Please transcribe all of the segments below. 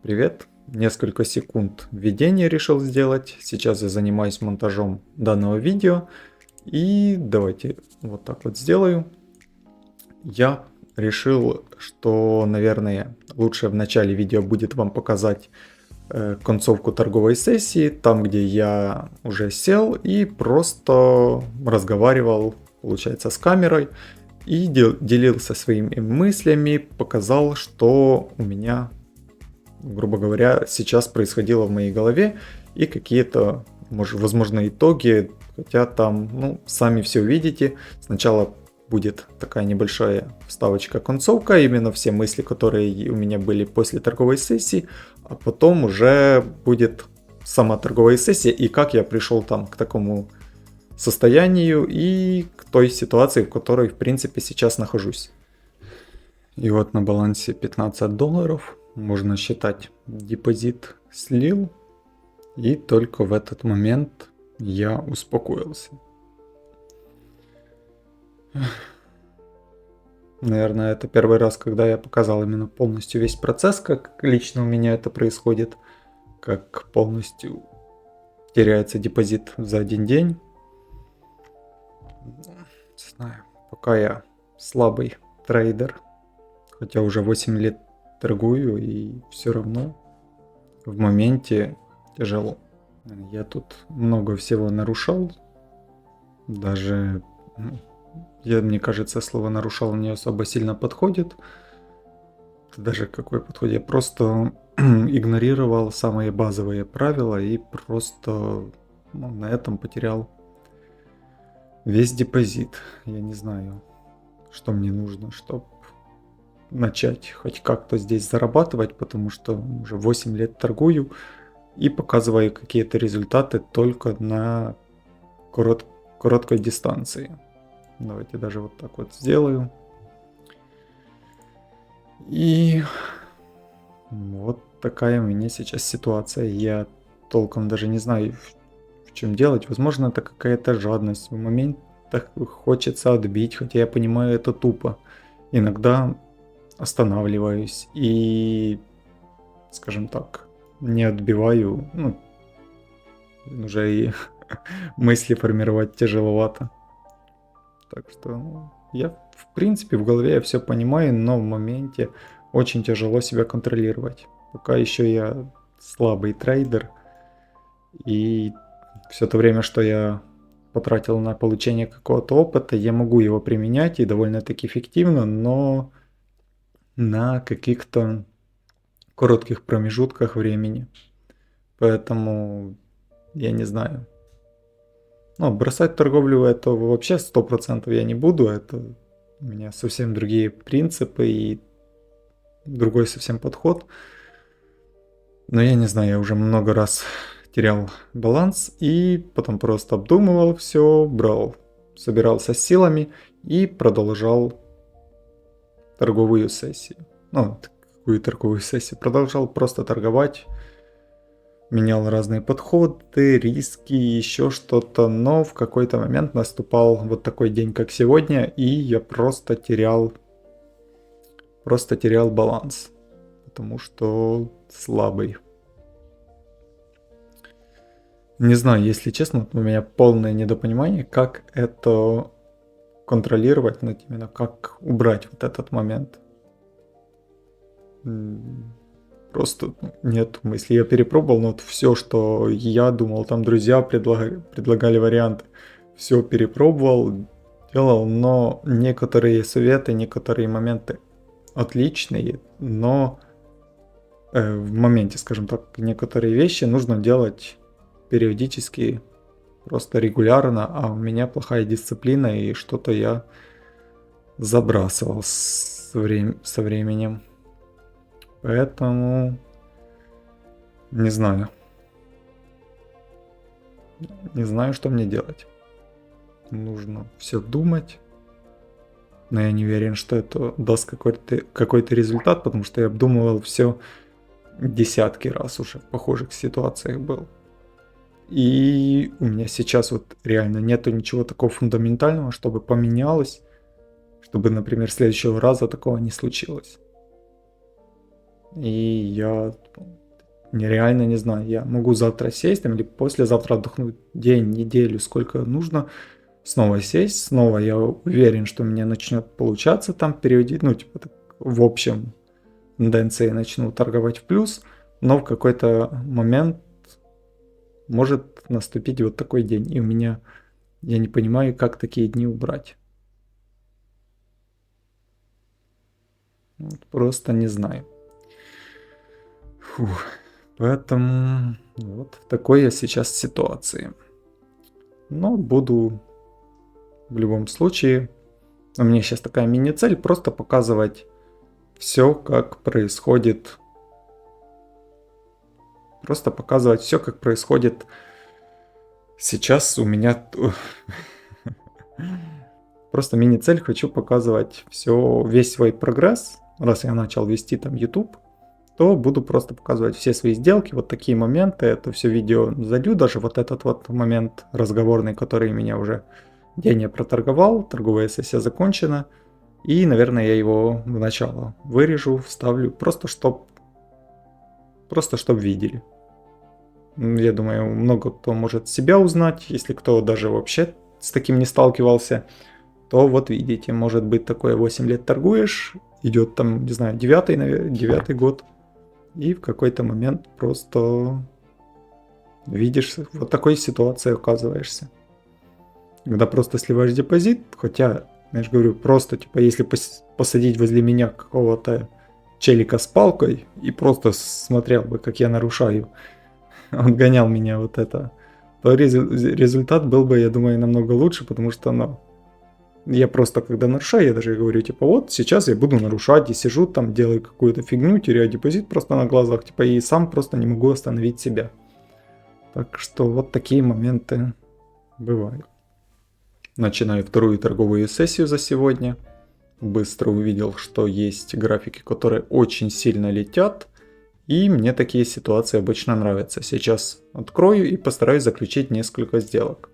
Привет! Несколько секунд введения решил сделать. Сейчас я занимаюсь монтажом данного видео. И давайте вот так вот сделаю. Я решил, что, наверное, лучше в начале видео будет вам показать концовку торговой сессии, там, где я уже сел и просто разговаривал, получается, с камерой и делился своими мыслями, показал, что у меня, грубо говоря, сейчас происходило в моей голове и какие-то, возможно, итоги, хотя там, ну, сами все увидите. Сначала будет такая небольшая вставочка, концовка, именно все мысли, которые у меня были после торговой сессии, а потом уже будет сама торговая сессия и как я пришел там к такому состоянию и к той ситуации, в которой, в принципе, сейчас нахожусь. И вот на балансе $15 можно считать, депозит слил, и только в этот момент я успокоился. Наверное, это первый раз, когда я показал именно полностью весь процесс, как лично у меня это происходит, как полностью теряется депозит за один день. Не знаю, пока я слабый трейдер, хотя уже 8 лет торгую, и все равно в моменте тяжело. Я тут много всего нарушал, даже, мне кажется, слово нарушал не особо сильно подходит. Даже какой подходит? Я просто игнорировал самые базовые правила и просто на этом потерял весь депозит. Я не знаю, что мне нужно, чтобы начать хоть как-то здесь зарабатывать, потому что уже 8 лет торгую и показываю какие-то результаты только на короткой дистанции. Давайте даже вот так вот сделаю. И вот такая у меня сейчас ситуация. Я толком даже не знаю, в чем делать. Возможно, это какая-то жадность. В моментах хочется отбить, хотя я понимаю, это тупо. Иногда останавливаюсь и, скажем так, не отбиваю. Ну, уже и мысли формировать тяжеловато. Так что я, в принципе, в голове я все понимаю, но в моменте очень тяжело себя контролировать. Пока еще я слабый трейдер, и все то время, что я потратил на получение какого-то опыта, я могу его применять и довольно-таки эффективно, но на каких-то коротких промежутках времени. Поэтому я не знаю. Ну, бросать торговлю это вообще 100% я не буду. Это у меня совсем другие принципы и другой совсем подход. Но я не знаю, я уже много раз терял баланс и потом просто обдумывал все, брал, собирался с силами и продолжал торговую сессию. Ну, какую торговую сессию? Продолжал просто торговать, менял разные подходы, риски, еще что-то, но в какой-то момент наступал вот такой день, как сегодня, и я просто терял баланс, потому что слабый. Не знаю, если честно, у меня полное недопонимание, как это контролировать, именно как убрать вот этот момент. Просто нет мысли. Я перепробовал, но вот все, что я думал, там друзья предлагали варианты, все перепробовал, делал, но некоторые советы, некоторые моменты отличные, но в моменте, скажем так, некоторые вещи нужно делать периодически, просто регулярно, а у меня плохая дисциплина, и что-то я забрасывал со временем. Поэтому не знаю. Не знаю, что мне делать. Нужно все думать. Но я не уверен, что это даст какой-то результат, потому что я обдумывал все десятки раз уже в похожих ситуациях был. И у меня сейчас вот реально нету ничего такого фундаментального, чтобы поменялось, чтобы, например, следующего раза такого не случилось. И я нереально не знаю. Я могу завтра сесть там, или послезавтра отдохнуть день, неделю, сколько нужно. Снова сесть, снова я уверен, что у меня начнет получаться там переводить, ну, типа, так, в общем, тенденции начну торговать в плюс, но в какой-то момент может наступить вот такой день, и у меня, я не понимаю, как такие дни убрать. Вот просто не знаю. Фух. Поэтому вот в такой я сейчас ситуации. Но буду в любом случае, у меня сейчас такая мини-цель, просто показывать все, как происходит. Просто показывать все, как происходит сейчас у меня. Просто мини-цель, хочу показывать все, весь свой прогресс. Раз я начал вести там YouTube, то буду просто показывать все свои сделки, вот такие моменты. Это все видео залью, даже вот этот вот момент разговорный, который меня уже день я проторговал, торговая сессия закончена. И, наверное, я его в начало вырежу, вставлю, просто чтоб видели. Я думаю, много кто может себя узнать, если кто даже вообще с таким не сталкивался, то вот видите, может быть такое 8 лет торгуешь, идет там, не знаю, 9 год, и в какой-то момент просто видишь, вот такой ситуации оказываешься. Когда просто сливаешь депозит, хотя, я же говорю, просто, типа, если посадить возле меня какого-то челика с палкой и просто смотрел бы, как я нарушаю, он гонял меня вот это, то результат был бы, я думаю, намного лучше, потому что, ну, я просто, когда нарушаю, я даже говорю, типа, вот сейчас я буду нарушать, и сижу там, делаю какую-то фигню, теряю депозит просто на глазах, типа, и сам просто не могу остановить себя. Так что вот такие моменты бывают. Начинаю вторую торговую сессию за сегодня. Быстро увидел, что есть графики, которые очень сильно летят. И мне такие ситуации обычно нравятся. Сейчас открою и постараюсь заключить несколько сделок.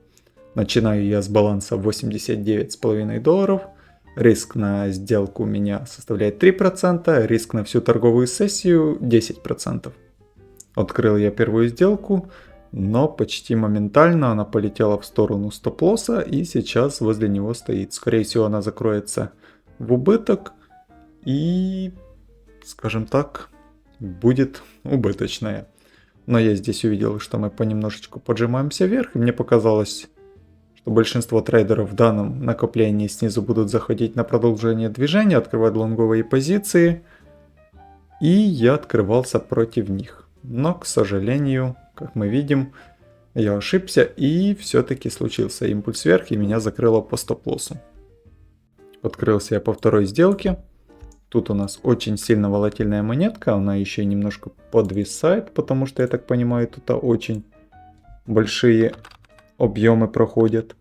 Начинаю я с баланса $89,5. Риск на сделку у меня составляет 3%, риск на всю торговую сессию 10%. Открыл я первую сделку, но почти моментально она полетела в сторону стоп-лосса и сейчас возле него стоит. Скорее всего, она закроется в убыток и, скажем так, будет убыточная. Но я здесь увидел, что мы понемножечку поджимаемся вверх, и мне показалось, что большинство трейдеров в данном накоплении снизу будут заходить на продолжение движения, открывать лонговые позиции, и я открывался против них. Но, к сожалению, как мы видим, я ошибся, и все-таки случился импульс вверх, и меня закрыло по стоп-лоссу. Открылся я по второй сделке. Тут у нас очень сильно волатильная монетка, она еще немножко подвисает, потому что, я так понимаю, тут очень большие объемы проходят.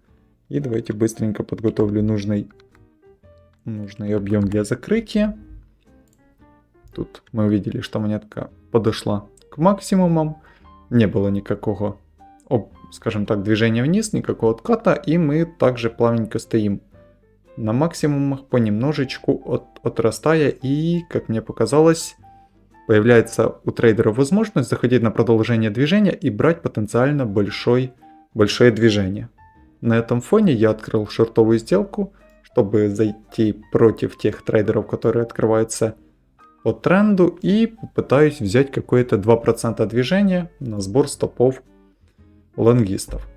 И давайте быстренько подготовлю нужный объем для закрытия. Тут мы увидели, что монетка подошла к максимумам. Не было никакого, скажем так, движения вниз, никакого отката. И мы также плавненько стоим на максимумах, понемножечку отрастая. И, как мне показалось, появляется у трейдеров возможность заходить на продолжение движения и брать потенциально большое движение. На этом фоне я открыл шортовую сделку, чтобы зайти против тех трейдеров, которые открываются по тренду, и попытаюсь взять какое-то 2% движения на сбор стопов лонгистов.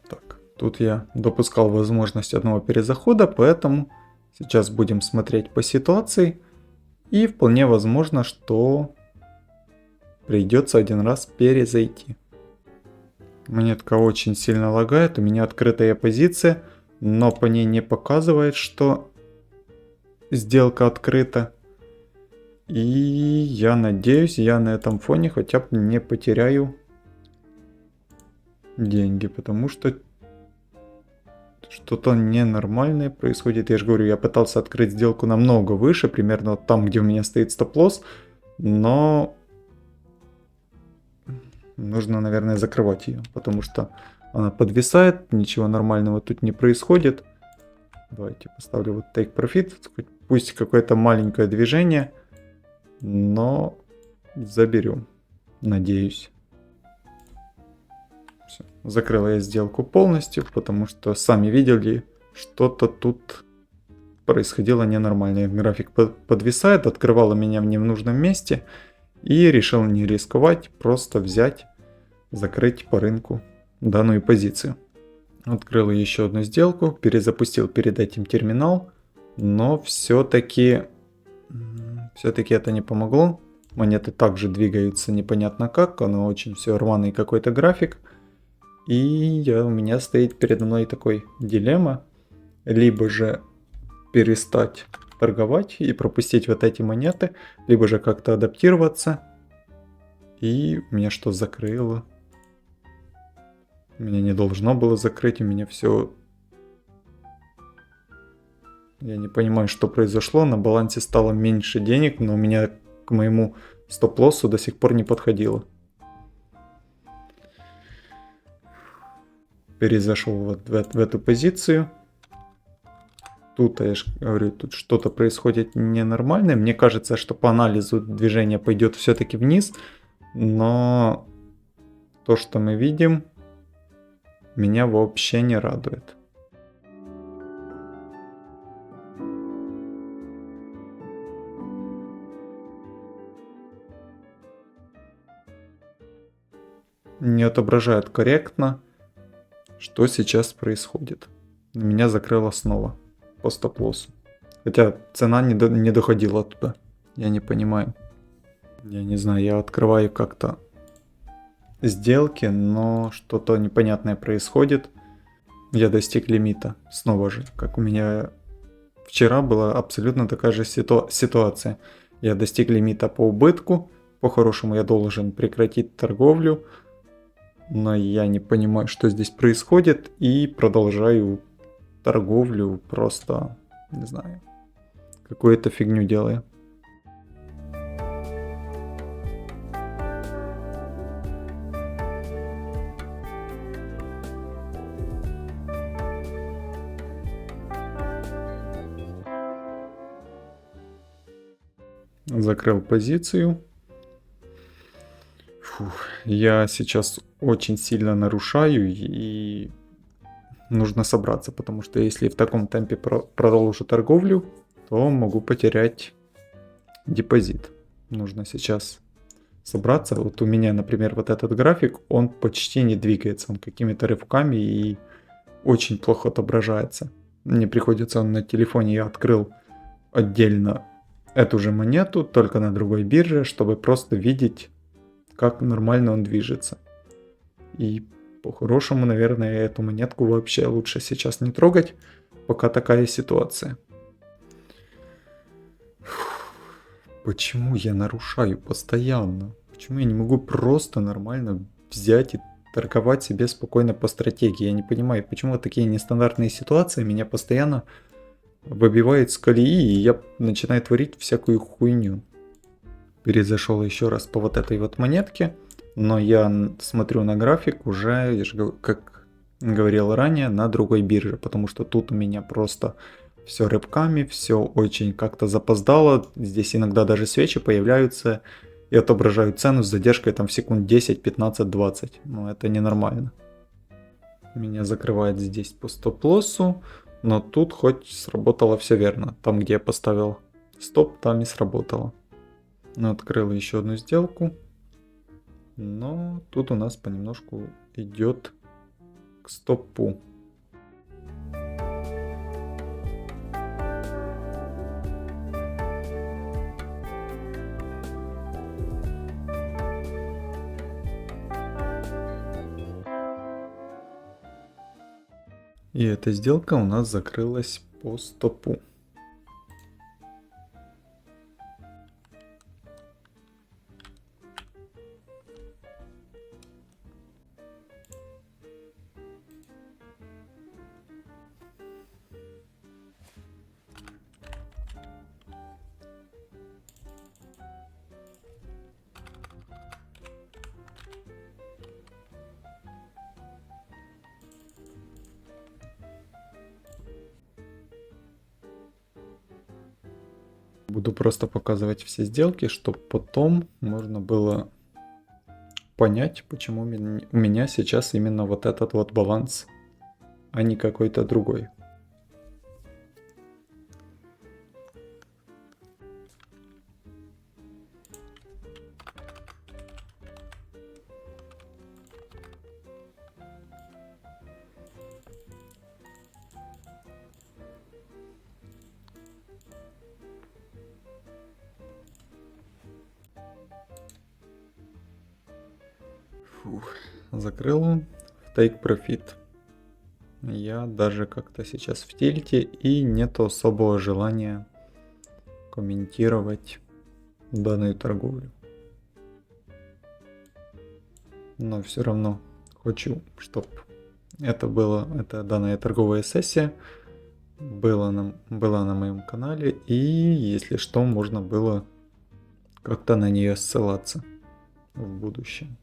Так, тут я допускал возможность одного перезахода, поэтому сейчас будем смотреть по ситуации, и вполне возможно, что придется один раз перезайти. Монетка очень сильно лагает, у меня открытая позиция, но по ней не показывает, что сделка открыта. И я надеюсь, я на этом фоне хотя бы не потеряю деньги, потому что что-то ненормальное происходит. Я же говорю, я пытался открыть сделку намного выше, примерно там, где у меня стоит стоп-лосс, но нужно, наверное, закрывать ее, потому что она подвисает, ничего нормального тут не происходит. Давайте поставлю вот Take Profit, пусть какое-то маленькое движение, но заберем. Надеюсь. Всё. Закрыла я сделку полностью, потому что сами видели, что-то тут происходило ненормальное. График подвисает, открывало меня в ненужном месте. И решил не рисковать, просто взять, закрыть по рынку данную позицию. Открыл еще одну сделку, перезапустил перед этим терминал, но все-таки это не помогло. Монеты также двигаются непонятно как, оно очень все рваный какой-то график. И у меня стоит передо мной такой дилемма, либо же перестать торговать и пропустить вот эти монеты, либо же как-то адаптироваться. И меня что, закрыло? Меня не должно было закрыть, у меня все... Я не понимаю, что произошло. На балансе стало меньше денег, но у меня к моему стоп-лоссу до сих пор не подходило. Перезашел вот в эту позицию. Тут, я же говорю, тут что-то происходит ненормальное. Мне кажется, что по анализу движение пойдет все-таки вниз. Но то, что мы видим, меня вообще не радует. Не отображает корректно, что сейчас происходит. Меня закрыло снова по стоп-лоссу. Хотя цена не доходила туда. Я не понимаю. Я не знаю, я открываю как-то сделки, но что-то непонятное происходит. Я достиг лимита. Снова же, как у меня вчера была абсолютно такая же ситуация. Я достиг лимита по убытку. По-хорошему я должен прекратить торговлю. Но я не понимаю, что здесь происходит. И продолжаю торговлю. Просто, не знаю, какую-то фигню делаю. Закрыл позицию. Фух, я сейчас очень сильно нарушаю и нужно собраться, потому что если в таком темпе продолжу торговлю, то могу потерять депозит. Нужно сейчас собраться. Вот у меня, например, вот этот график, он почти не двигается, он какими-то рывками и очень плохо отображается. Мне приходится на телефоне, я открыл отдельно эту же монету, только на другой бирже, чтобы просто видеть, как нормально он движется. И по-хорошему, наверное, эту монетку вообще лучше сейчас не трогать, пока такая ситуация. Почему я нарушаю постоянно? Почему я не могу просто нормально взять и торговать себе спокойно по стратегии? Я не понимаю, почему такие нестандартные ситуации меня постоянно выбивает с колеи, и я начинаю творить всякую хуйню. Перезашел еще раз по вот этой вот монетке, но я смотрю на график уже, я же, как говорил ранее, на другой бирже, потому что тут у меня просто все рыбками, все очень как-то запоздало. Здесь иногда даже свечи появляются и отображают цену с задержкой там в секунд 10, 15, 20. Ну это ненормально. Меня закрывает здесь по стоп-лоссу. Но тут хоть сработало все верно. Там, где я поставил стоп, там и сработало. Открыл еще одну сделку. Но тут у нас понемножку идет к стопу. И эта сделка у нас закрылась по стопу. Буду просто показывать все сделки, чтобы потом можно было понять, почему у меня сейчас именно вот этот вот баланс, а не какой-то другой. Фух, закрыл в Take Profit. Я даже как-то сейчас в тильте и нету особого желания комментировать данную торговлю. Но все равно хочу, чтобы эта данная торговая сессия была на моем канале, и если что, можно было как-то на нее ссылаться в будущем.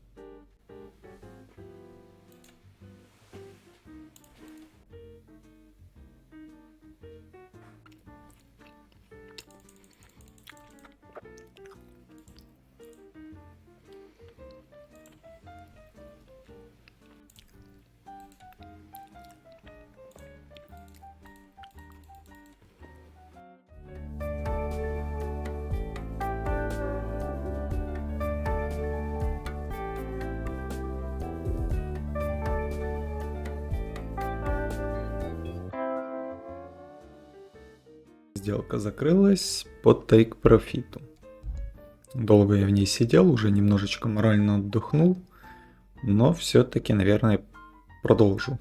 Сделка закрылась под Take Profit. Долго я в ней сидел, уже немножечко морально отдохнул, но все-таки, наверное, продолжу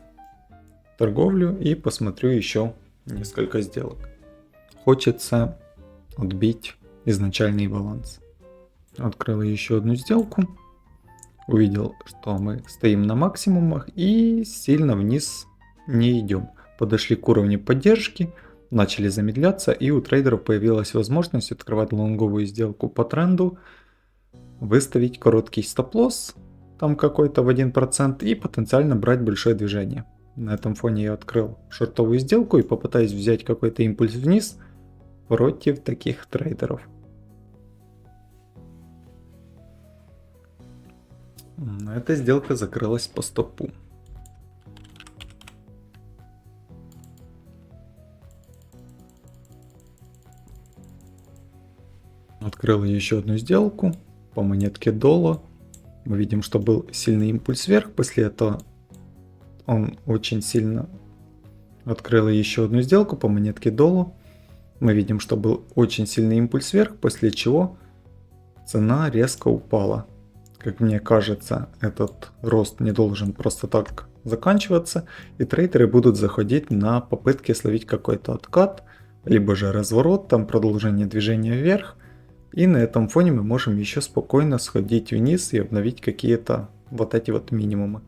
торговлю и посмотрю еще несколько сделок. Хочется отбить изначальный баланс. Открыл еще одну сделку, увидел, что мы стоим на максимумах и сильно вниз не идем. Подошли к уровню поддержки, начали замедляться, и у трейдеров появилась возможность открывать лонговую сделку по тренду, выставить короткий стоп-лосс, там какой-то в 1%, и потенциально брать большое движение. На этом фоне я открыл шортовую сделку и попытаюсь взять какой-то импульс вниз против таких трейдеров. Эта сделка закрылась по стопу. Открыл еще одну сделку по монетке Доло. Мы видим, что был сильный импульс вверх. После этого он очень сильно открыл еще одну сделку по монетке Доло. Мы видим, что был очень сильный импульс вверх, после чего цена резко упала. Как мне кажется, этот рост не должен просто так заканчиваться, и трейдеры будут заходить на попытки словить какой-то откат, либо же разворот, там продолжение движения вверх. И на этом фоне мы можем еще спокойно сходить вниз и обновить какие-то вот эти вот минимумы.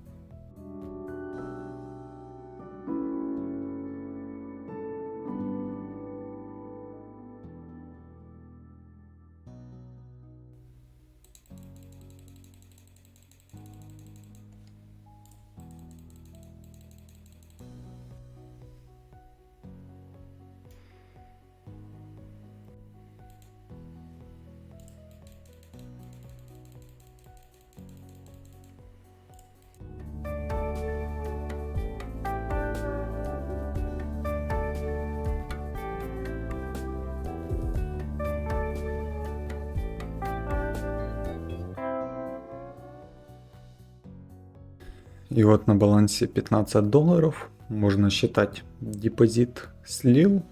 И вот на балансе $15 можно считать, депозит слил,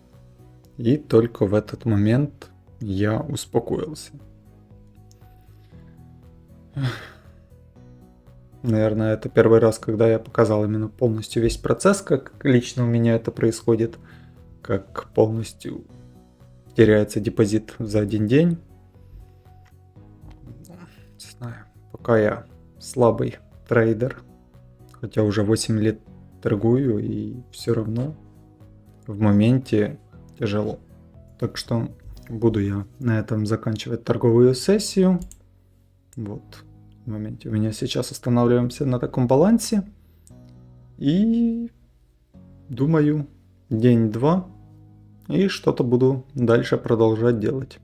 и только в этот момент я успокоился. Наверное, это первый раз, когда я показал именно полностью весь процесс, как лично у меня это происходит, как полностью теряется депозит за один день. Не знаю, пока я слабый трейдер, хотя уже 8 лет торгую, и все равно в моменте тяжело. Так что буду я на этом заканчивать торговую сессию. Вот. В моменте у меня сейчас останавливаемся на таком балансе. И думаю, день-два и что-то буду дальше продолжать делать.